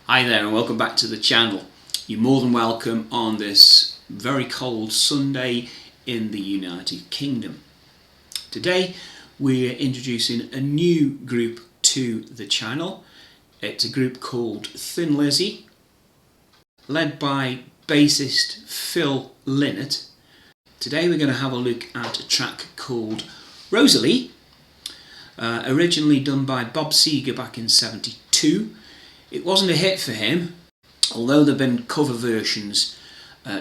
Hi there and welcome back to the channel. You're more than welcome on this very cold Sunday in the United Kingdom. Today we're introducing a new group to the channel. It's a group called Thin Lizzy, led by bassist Phil Lynott. Today we're going to have a look at a track called Rosalie, originally done by Bob Seger back in '72. It wasn't a hit for him, although there have been cover versions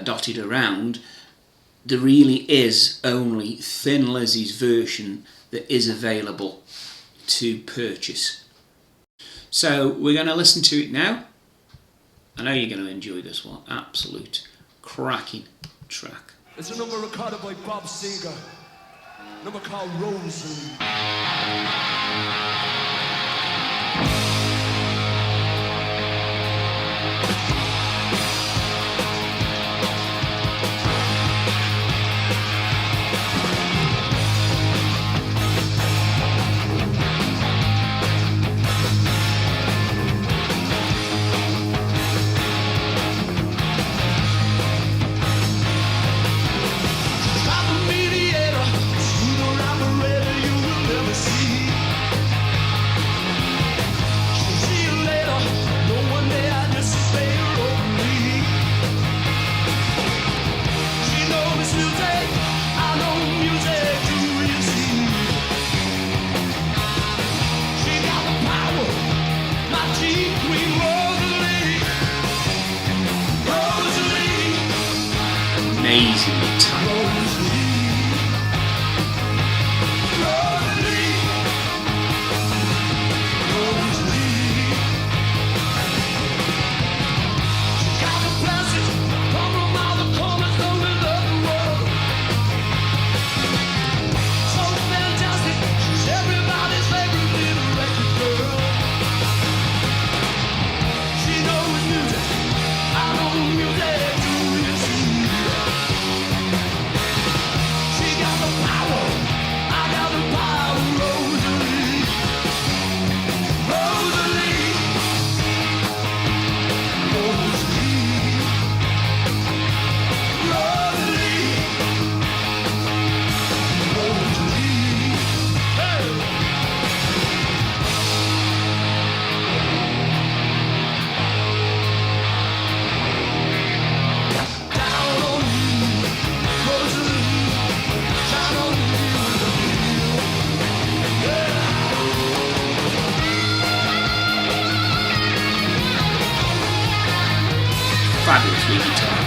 dotted around. There really is only Thin Lizzy's version that is available to purchase. So we're going to listen to it now. I know you're going to enjoy this one. Absolute cracking track. It's a number recorded by Bob Seger. A number called Rosalie. Amazingly talented. Fabulous lead guitar.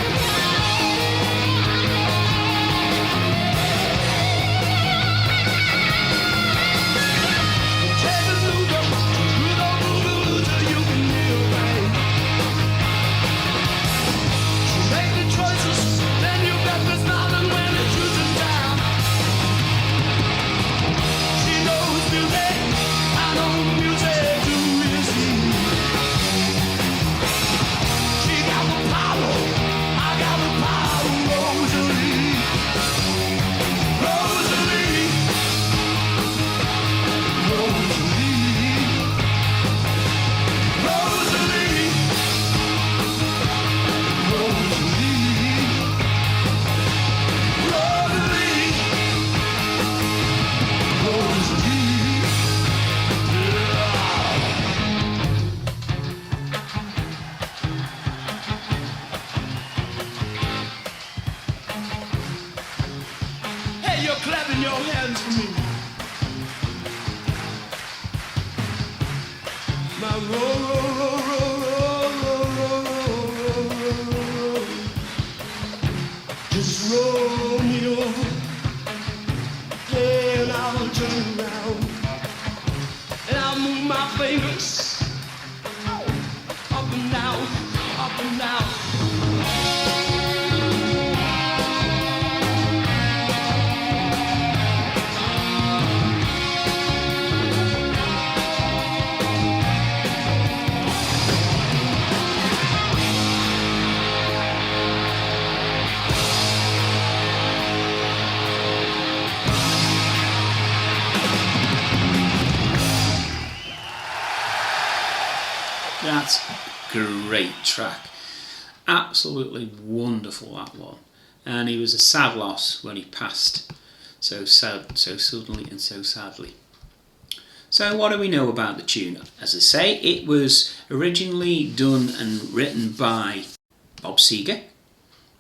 You're clapping your hands for me. My roll. Just roll me over. Then I'll turn around and I'll move my fingers up and down, up and down. That's Great track. Absolutely wonderful, that one. And he was a sad loss when he passed so suddenly and so sadly. So what do we know about the tune? As I say, it was originally done and written by Bob Seger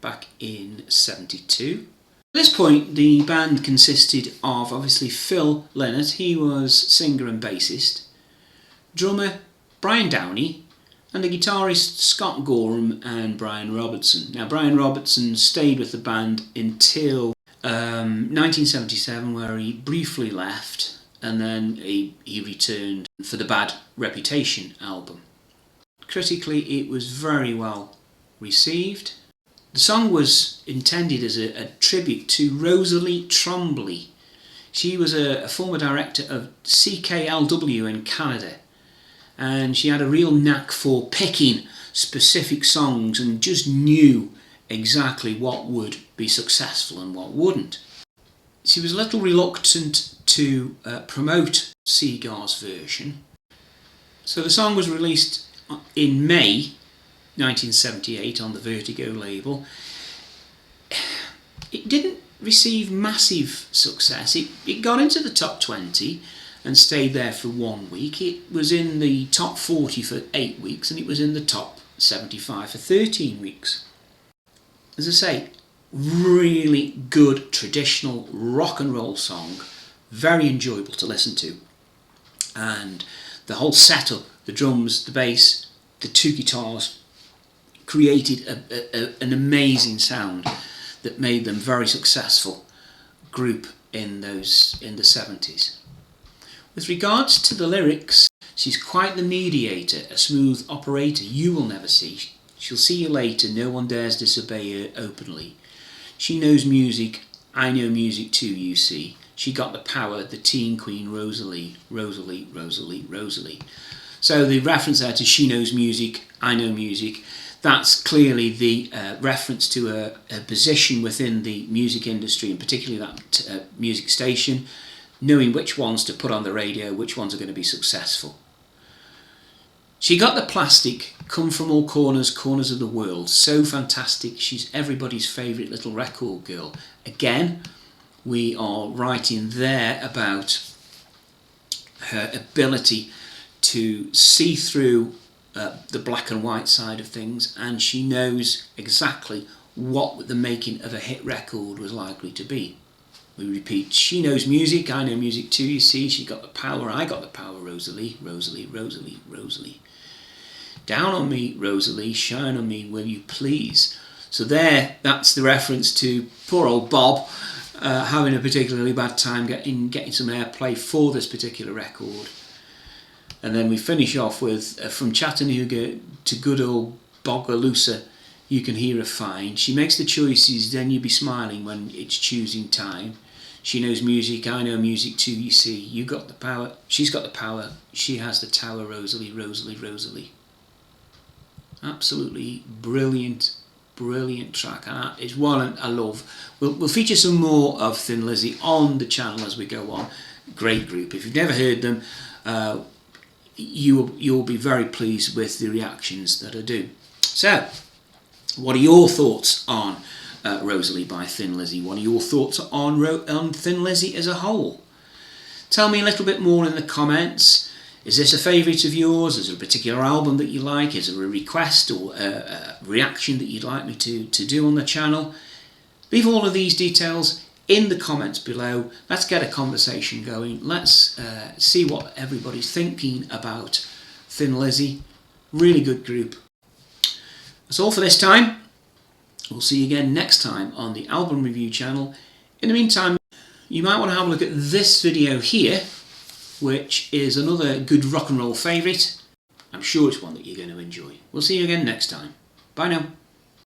back in '72. At this point, the band consisted of obviously Phil Lynott, he was singer and bassist, drummer Brian Downey, and the guitarist Scott Gorham and Brian Robertson. Now, Brian Robertson stayed with the band until 1977, where he briefly left, and then he returned for the Bad Reputation album. Critically, it was very well received. The song was intended as a tribute to Rosalie Trombley. She was a former director of CKLW in Canada, and she had a real knack for picking specific songs and just knew exactly what would be successful and what wouldn't. She was a little reluctant to promote Segar's version, so the song was released in May 1978 on the Vertigo label. It didn't receive massive success. It got into the top 20 and stayed there for 1 week. It was in the top 40 for 8 weeks, and it was in the top 75 for 13 weeks. As I say, really good traditional rock and roll song, very enjoyable to listen to. And the whole setup, the drums, the bass, the two guitars, created an amazing sound that made them very successful group in the 70s. With regards to the lyrics, she's quite the mediator, a smooth operator you will never see. She'll see you later, no one dares disobey her openly. She knows music, I know music too, you see. She got the power, the teen queen Rosalie, Rosalie, Rosalie, Rosalie. So the reference there to she knows music, I know music, that's clearly the reference to a position within the music industry, and particularly that music station, knowing which ones to put on the radio, which ones are going to be successful. She got the plastic, come from all corners of the world, so fantastic, she's everybody's favourite little record girl. Again, we are writing there about her ability to see through the black and white side of things, and she knows exactly what the making of a hit record was likely to be. We repeat, she knows music, I know music too, you see, she got the power, I got the power, Rosalie, Rosalie, Rosalie, Rosalie. Down on me, Rosalie, shine on me, will you please? So there, that's the reference to poor old Bob having a particularly bad time getting some airplay for this particular record. And then we finish off with, from Chattanooga to good old Bogalusa, you can hear her fine. She makes the choices, then you be smiling when it's choosing time. She knows music, I know music too, you see. You got the power, she's got the power, she has the tower, Rosalie, Rosalie, Rosalie. Absolutely brilliant, brilliant track, and that is one I love. We'll feature some more of Thin Lizzy on the channel as we go on. Great group. If you've never heard them, you'll be very pleased with the reactions that I do. So, what are your thoughts on Rosalie by Thin Lizzy? What are your thoughts on Thin Lizzy as a whole? Tell me a little bit more in the comments. Is this a favourite of yours? Is there a particular album that you like? Is there a request or a reaction that you'd like me to do on the channel? Leave all of these details in the comments below. Let's get a conversation going. Let's see what everybody's thinking about Thin Lizzy. Really good group. That's all for this time. We'll see you again next time on the album review channel. In the meantime, you might want to have a look at this video here, which is another good rock and roll favourite. I'm sure it's one that you're going to enjoy. We'll see you again next time. Bye now.